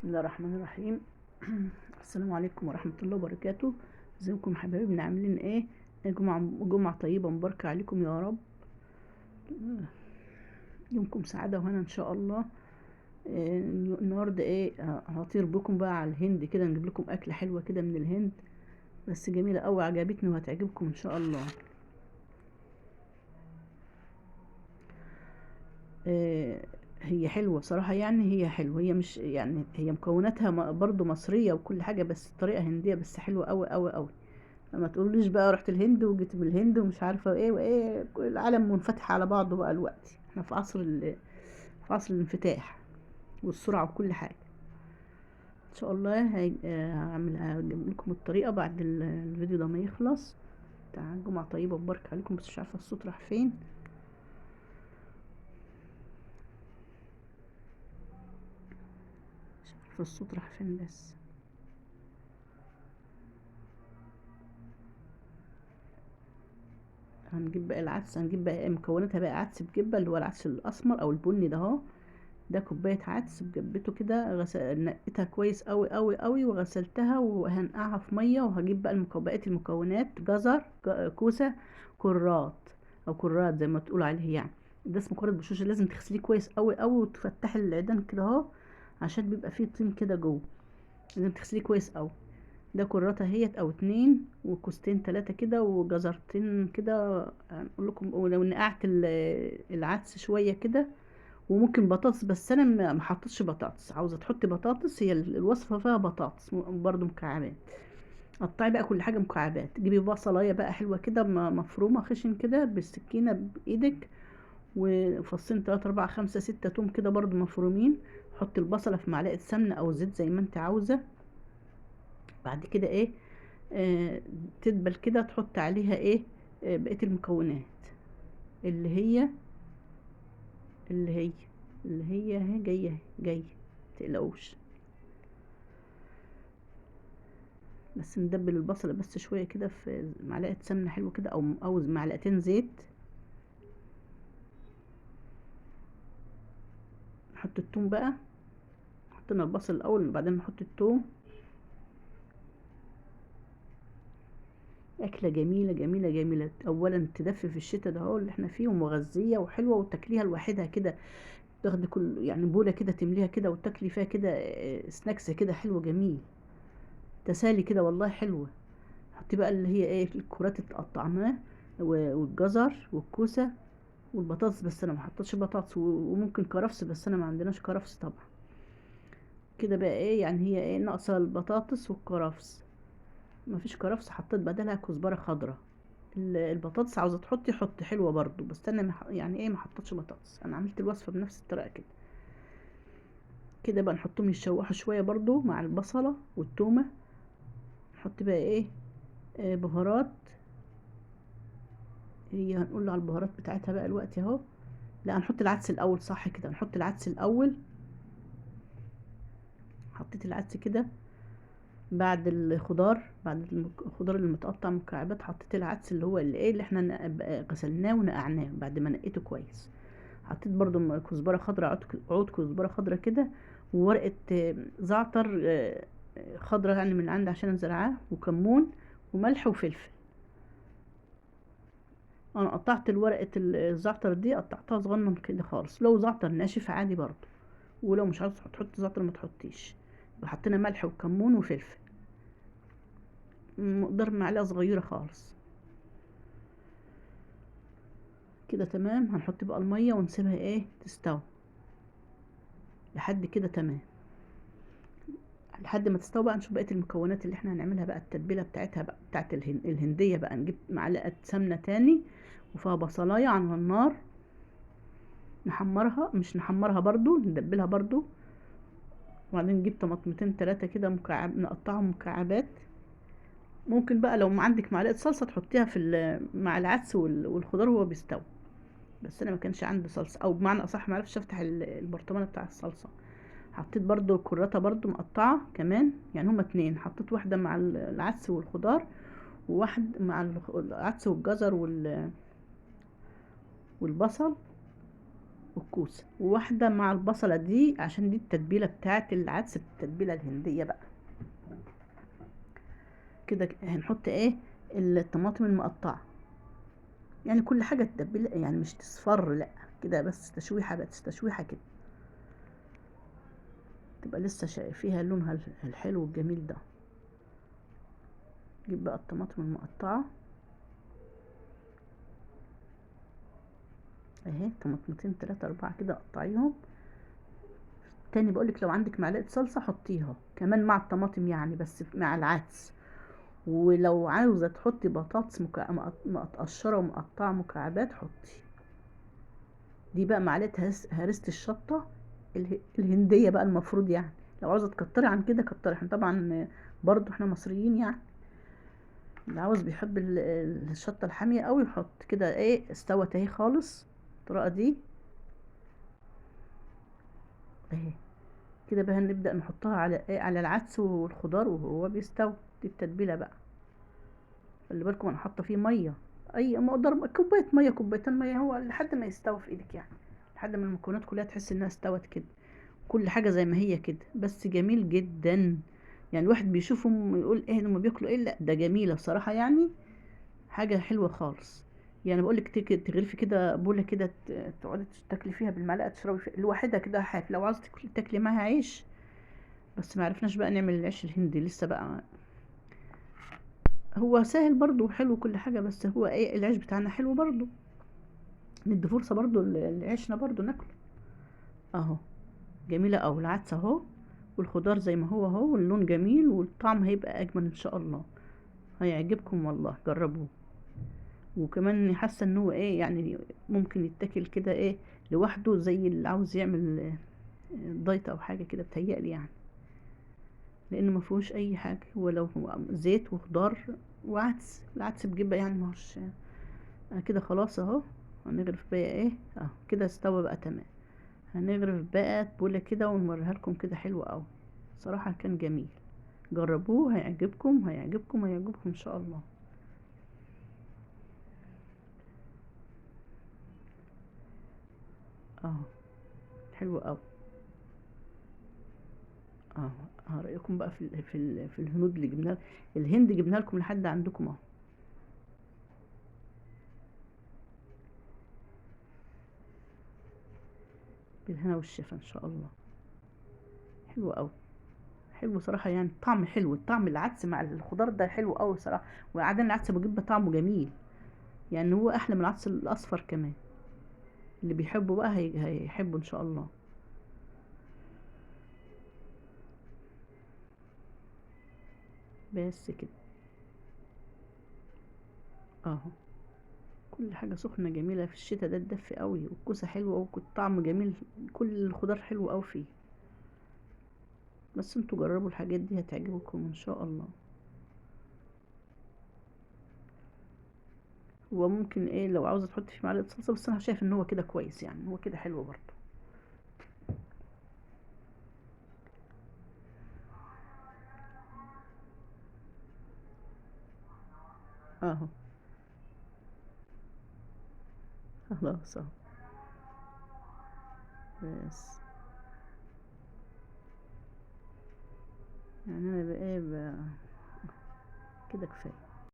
بسم الله الرحمن الرحيم. السلام عليكم ورحمة الله وبركاته. ازيكم حبايبنا، عاملين ايه؟ جمعة طيبة مباركة عليكم يا رب. يومكم سعادة وهنا ان شاء الله. النهاردة ايه، هطير بكم بقى على الهند كده، نجيب لكم اكلة حلوة كده من الهند، بس جميلة قوي، عجبتني وهتعجبكم ان شاء الله. آه، هي حلوة صراحة، يعني هي حلوة، هي مش يعني هي مكوناتها برضو مصرية وكل حاجة، بس الطريقة هندية، بس حلوة قوي قوي قوي. ما تقوليش بقى رحت الهند وجيت من الهند ومش عارفه ايه وايه، العالم منفتح على بعضه بقى دلوقتي، احنا في عصر في عصر الانفتاح والسرعه وكل حاجه. ان شاء الله هجيب لكم الطريقه بعد الفيديو ده ما يخلص. جمعه طيبه وبارك عليكم، بس مش عارفه الصوت راح فين. مش عارفه الصوت راح فين بس. هنجيب بقى العدس، هنجيب بقى مكوناتها بقى عدس بجبه، اللي هو العدس الاسمر او البني ده اهو. ده كوبايه عدس بجبته كده، نقيتها كويس قوي قوي قوي وغسلتها وهنقعها في ميه، وهجيب بقى المكونات: جزر، كوسه، كرات او كرات زي ما تقول عليه يعني. ده اسمه كرات بشوش، لازم تغسليه كويس قوي قوي وتفتحي العيدان كده اهو، عشان بيبقى فيه طين كده جوه، لازم تغسليه كويس قوي. ده كرات اهيت او اتنين، وكوستين تلاتة كده، وجزرتين كده. هنقول لكم، ولو نقعت العدس شويه كده، وممكن بطاطس، بس انا ما حطيتش بطاطس. عاوزه تحطي بطاطس، هي الوصفه فيها بطاطس برضو مكعبات. قطعي بقى كل حاجه مكعبات، جيبي بصلايه بقى حلوه كده مفرومه خشن كده بالسكينه بايدك، وفصين 3 4 5 6 توم كده برضو مفرومين. حطي البصله في معلقه سمنه او زيت زي ما انت عاوزه. بعد كده ايه، تدبل كده، تحط عليها ايه، بقيه المكونات، اللي هي اللي هي اللي هي اهي جايه متقلقوش. بس ندبل البصلة بس شوية كده في معلقة سمنة حلوة كده، أو معلقتين زيت. نحط التوم بقى، حطينا البصل الأول وبعدين نحط التوم. أكلة جميلة جميلة جميلة، أولا تدفي في الشتاء ده هو اللي احنا فيه، ومغذية وحلوة، وتاكليها لوحدها كده، تاخدي كل يعني بولة كده تمليها كده وتاكلي فيها كده، سناكس كده حلو جميل، تسالي كده والله حلوة. حطي بقى اللي هي ايه، الكرات اللي قطعناه، والجزر والكوسة والبطاطس، بس انا ما حطيتش بطاطس، وممكن كرفس، بس انا ما عندناش كرفس طبعا. كده بقى ايه، يعني هي ايه، ناقصه البطاطس والكرفس. ما فيش كرفس، حطيت بدلها كزبره خضراء. البطاطس عاوزه تحطي حطي، حلوه برضو، بس انا يعني ايه، ما حطيتش بطاطس، انا عملت الوصفه بنفس الطريقه كده. كده بقى نحطهم يتشوحوا شويه برضو مع البصله والتومه. نحط بقى ايه، بهارات. هي هنقول على البهارات بتاعتها بقى الوقت اهو. لا، هنحط العدس الاول، صح كده، نحط العدس الاول. حطيت العدس كده، بعد الخضار، بعد الخضار اللي متقطع مكعبات، حطيت العدس اللي هو اللي ايه، اللي احنا غسلناه ونقعناه بعد ما نقيته كويس. حطيت برضو كزبره خضراء، عود كزبره خضراء كده، وورقه زعتر خضراء يعني من عندي عشان ازرعاه، وكمون وملح وفلفل. انا قطعت الورقه الزعتر دي، قطعتها صغنن كده خالص، لو زعتر ناشف عادي برضو، ولو مش عاوز تحط زعتر ما تحطيش. حطينا ملح وكمون وفلفل، مقدار معلقه صغيره خالص كده. تمام، هنحط بقى الميه ونسيبها ايه تستوي لحد كده. تمام، لحد ما تستوي بقى نشوف بقيه المكونات اللي احنا هنعملها بقى، التتبيله بتاعتها بقى بتاعت الهنديه بقى. نجيب معلقه سمنه تاني، وفيها بصلايه على النار، نحمرها، مش نحمرها برضو، ندبلها برضو. وبعدين نجيب طماطمتين تلاتة كده نقطعهم مكعبات. ممكن بقى لو ما عندك معلقه صلصه تحطيها في مع العدس والخضار وهو بيستوي، بس انا ما كانش عندي صلصه، او بمعنى اصح ما عرفتش افتح البرطمان بتاع الصلصه. حطيت برضو كراتة برضو مقطعة كمان، يعني هما اتنين، حطيت واحدة مع العدس والخضار، وواحد مع العدس والجزر والبصل. والكوسة، وواحدة مع البصلة دي عشان دي التتبيلة بتاعت العدس، التتبيلة الهندية بقى. كده هنحط ايه؟ الطماطم المقطعة، يعني كل حاجة تتبل، يعني مش تصفر لا، كده بس تشويحة، بس تشويحة كده تبقى لسه فيها لونها الحلو الجميل ده. جيب بقى الطماطم المقطعة اهي، طماطمتين تلاتة اربعة كده قطعيهم. تاني بقولك لو عندك معلقة صلصة حطيها كمان مع الطماطم يعني، بس مع العدس. ولو عاوزة تحطي بطاطس مقشرة ومقطعة مكعبات حطي. دي بقى معلقة هرسة الشطة الهندية بقى المفروض يعني. لو عاوزة تكتري عن كده كتري، احنا طبعا برضو احنا مصريين يعني، اللي عاوز بيحب الشطة الحامية قوي يحط كده. ايه استوت اهي خالص الطريقة دي اهي. كده بقى هنبدأ نحطها على ايه، على العدس والخضار وهو بيستوي. دي التتبيلة بقى. خلي بالكم انا حاطه فيه ميه، اي مقدار كوبايه ميه كوبايتين ميه، هو لحد ما يستوي في ايدك يعني، لحد ما المكونات كلها تحس انها استوت كده، كل حاجه زي ما هي كده، بس جميل جدا. يعني الواحد بيشوفهم يقول ايه لما بياكلوا ايه، لا ده جميله بصراحه يعني، حاجه حلوه خالص. يعني بقول لك تغرفي كده بوله كده، تقعدي تاكلي فيها بالمعلقه، تشربي فيها لوحدها كده حاف. لو عاوزه تاكلي معاها عيش، بس ما عرفناش بقى نعمل العيش الهندي لسه بقى. هو سهل برضو وحلو كل حاجة، بس هو ايه العيش بتاعنا حلو برضو، ندي فرصة برضو لعيشنا برضو ناكله اهو. جميلة اوي العدس اهو، والخضار زي ما هو اهو، واللون جميل، والطعم هيبقى اجمل ان شاء الله. هيعجبكم والله، جربوه. وكمان حاسة ان هو ايه يعني، ممكن يتاكل كده ايه لوحده، زي اللي عاوز يعمل دايت او حاجة كده بتهيألي يعني، لانه ما فيهوش اي حاجة، ولو هو زيت وخضار وعدس. العدس بجيبه يعني، ماهوش كده خلاص اهو. هنغرف بقى ايه اهو كده استوى بقى تمام. هنغرف بقى بوله كده ونوريها لكم كده حلوة اوي، صراحة كان جميل. جربوه هيعجبكم هيعجبكم هيعجبكم ان شاء الله. اهو حلو اوي اهو. هرأيكم بقى في الهنود اللي جبناها، الهند جبناها لكم لحد عندكم اهو. بالهنا والشفا ان شاء الله. حلو اوي، حلو صراحة يعني، طعم حلو، طعم العدس مع الخضار ده حلو اوي صراحة. وبعدين العدس بجيب طعمه جميل، يعني هو احلى من العدس الاصفر كمان. اللي بيحبه بقى هيحبه ان شاء الله. بس كده اهو. كل حاجة سخنة جميلة في الشتاء ده تدفي قوي، والكوسة حلوة والطعم جميل، كل الخضار حلو قوي فيه. بس انتوا جربوا الحاجات دي هتعجبكم ان شاء الله. هو ممكن ايه لو عاوزة تحط فيه معلقة صلصة، بس انا شايف ان هو كده كويس يعني، هو كده حلو برضه اهو. خلاص اهو. بس يعني انا بقى ايه بقى كده كفاية.